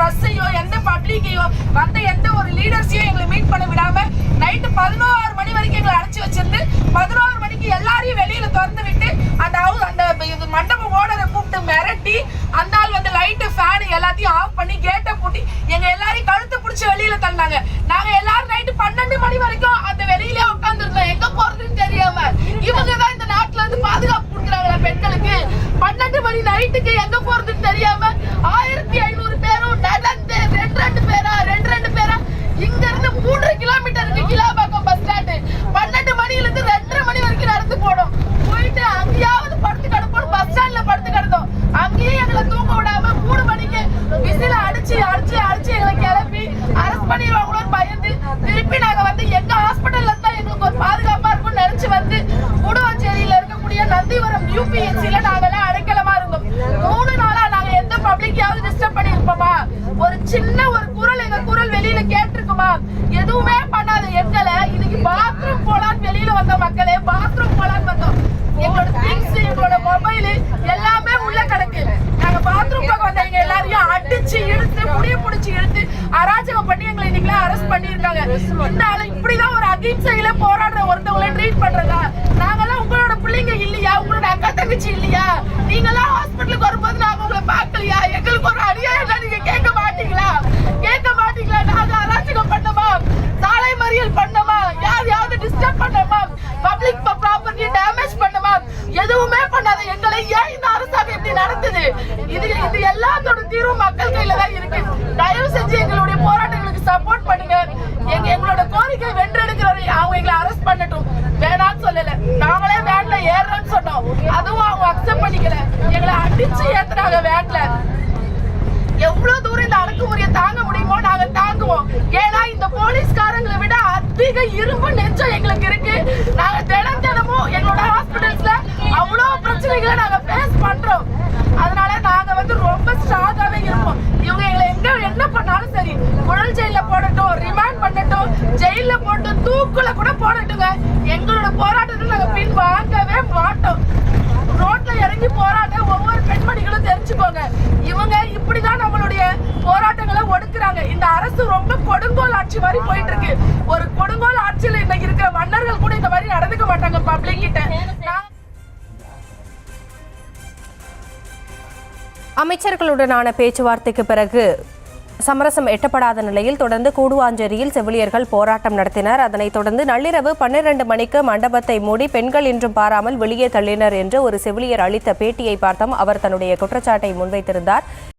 பிரஸ்ஸையோ எந்த பப்ளிக்கையோ வந்த எந்த ஒரு லீடர்ஸையும் எங்களை மீட் பண்ண விடாம நைட்டு 11 மணி வரைக்கும் எங்களை அடைச்சி வச்சிருந்து 11 மணிக்கு எல்லாரையும் வெளியில திறந்து விட்டு அந்த மண்டபம் ஓனரை கூப்பிட்டு மிரட்டி அந்த ஆள் வந்து லைட்டு ஃபேன் எல்லாத்தையும் ஆஃப் பண்ணி கேட்டை பூட்டி எங்க எல்லாரையும் கழுத்து பிடிச்சி வெளியில தள்ளினாங்க. நாங்க எல்லாரும் நைட்டு 12 மணி வரைக்கும் அந்த வெளியிலே உட்காந்துருந்தோம். எங்க போறதுன்னு தெரியாம இவங்க தான் இந்த நாட்டுல இருந்து பாதுகாப்பு கொடுக்குறாங்களா பெண்களுக்கு. 12 மணி நைட்டுக்கு எங்க போறதுன்னு தெரியாம 1500 பேரும் நடந்து ரெண்டு பேரா இங்க இருந்து 3 கிலோமீட்டருக்கு கிலாபாக்கம் பஸ் ஸ்டாண்டு 12 மணில இருந்து 2:30 மணி வரைக்கும் நடந்து போனோம். போயிட்டு அங்கேயாவது படுத்து கிடப்போம். பஸ் ஸ்டாண்ட்ல படுத்து கிடந்தோம். அங்கேயே எங்களை தூங்க விடாம 3 மணிக்கு விசில அடிச்சு எங்களை கிளப்பி அரெஸ்ட் பண்ணிடுவாங்களோன்னு பயந்து திருப்பி நாங்க வந்து எங்க ஹாஸ்பிட்டல்ல இருந்தா எங்களுக்கு ஒரு பாதுகாப்பா இருக்கும்னு நினைச்சு வந்து கூடுவாஞ்சேரியில இருக்கக்கூடிய நந்திவரம் UPHCல நாங்கெல்லாம் அடைக்கலமா இருந்தோம். 3 நாளா நாங்க எந்த பப்ளிக்கையாவது டிஸ்டர்ப் பண்ணி இருப்போமா? ஒரு சின்ன ஒரு எங்க குரல் வெளியில கேட்டிருக்குமா? எதுவுமே பண்ணாத எங்களை இன்னைக்கு பாத்ரூம் போலான்னு வெளியில வந்த மக்களே பாத்ரூம் போலான்னு வந்தோம். எங்களோட திங்ஸ் எங்களோட மொபைல் எல்லாமே உள்ள கிடக்கு. நாங்க பாத்ரூம் பக்கம் வந்த எங்க எல்லாரையும் அடிச்சு இழுத்து முடிய பிடிச்சி இழுத்து அராஜகம் பண்ணி எங்களை இன்னைக்கு அரெஸ்ட் பண்ணிருக்காங்க. இந்த ஆளு இப்படிதான் ஒரு அகிம்சையில போராடுற ஒருத்தவங்களை ட்ரீட் பண்றதா? நாங்கெல்லாம் உங்களோட பிள்ளைங்க இல்லையா? உங்களோட அக்கா தங்கச்சி இல்லையா? நீங்கெல்லாம் ஹாஸ்பிட்டலுக்கு வரும்போது நாங்க உங்களை பார்க்கலையா? எங்களுக்கு ஒரு அநியாயம் நீங்க கேட்க மாட்டீங்களா? நாங்க அராஜகம் பண்ணோமா? சாலை மறியல் பண்ணோமா? யாரையாவது டிஸ்டர்ப் பண்ணோமா? பப்ளிக் ப்ராப்பர்ட்டி டேமேஜ் பண்ணோமா? எதுவுமே பண்ணாத எங்களை ஏன் இந்த அரசாங்கம் இப்படி நடத்துது? இது எல்லாத்தோட தீர்வு மக்கள் கையில தான் இருக்கு. தயவு செஞ்சு எங்களுடைய போராட்டங்களுக்கு சப்போர்ட் பண்ணுங்க. எங்களோட கோரிக்கை வென்றெடுக்கிறவரை அவங்க எங்களை அரெஸ்ட் பண்ணட்டும். வேணான்னு சொல்லல, நாங்களே வேன்ல ஏறோம்னு சொன்னோம். அதுவும் அவங்க அக்செப்ட் பண்ணிக்கல. எங்களை அடிச்சு ஏத்துறாங்க வேன்ல. எவ்வளவு தூரம் இந்த அடக்குமுறையை தாங்க முடியுமோ நாங்க தாங்குவோம். ஏன்னா இந்த போலீஸ்காரங்களை விட அதிக இரும்பு நெஞ்சம் எங்களுக்கு இருக்கு. நாங்க தினமும் எங்களோட ஹாஸ்பிட்டல்ஸ்ல அவ்வளவு பிரச்சனைகளை நாங்க ஃபேஸ் பண்றோம். அதனால நாங்க வந்து ரொம்ப ஸ்ட்ராங்காவே இருப்போம். இவங்க எங்களை என்ன பண்ணாலும் சரி, புழல் ஜெயில போடட்டும், ரிமாண்ட் பண்ணட்டும், ஜெயில போட்டு தூக்குல கூட போடட்டுங்க, எங்களோட போராட்டத்தில் நாங்க பின் வாங்கவே மாட்டோம். ரோட்ல இறங்கி போராட்ட ஒவ்வொரு பெண்மணிகளும் தெரிஞ்சுக்கோங்க. இவங்க இப்படிதான் நம்மளுடைய போராட்டங்களை ஒடுக்குறாங்க. இந்த அரசு ரொம்ப கொடுங்கோல் ஆட்சி மாதிரி போயிட்டு இருக்கு. ஒரு கொடுங்கோல் ஆட்சியில இன்னைக்கு இருக்கிற மன்னர்கள் கூட இந்த மாதிரி நடந்துக்க மாட்டாங்க பப்ளிக் கிட்ட. அமைச்சர்களுடனான பேச்சுவார்த்தைக்கு பிறகு சமரசம் எட்டப்படாத நிலையில் தொடர்ந்து கூடுவாஞ்சேரியில் செவிலியர்கள் போராட்டம் நடத்தினர். அதனைத் தொடர்ந்து நள்ளிரவு 12 மணிக்கு மண்டபத்தை மூடி பெண்கள் என்றும் பாராமல் வெளியே தள்ளினர் என்று ஒரு செவிலியர் அளித்த பேட்டியை பார்த்தோம். அவர் தன்னுடைய குற்றச்சாட்டை முன்வைத்திருந்தார்.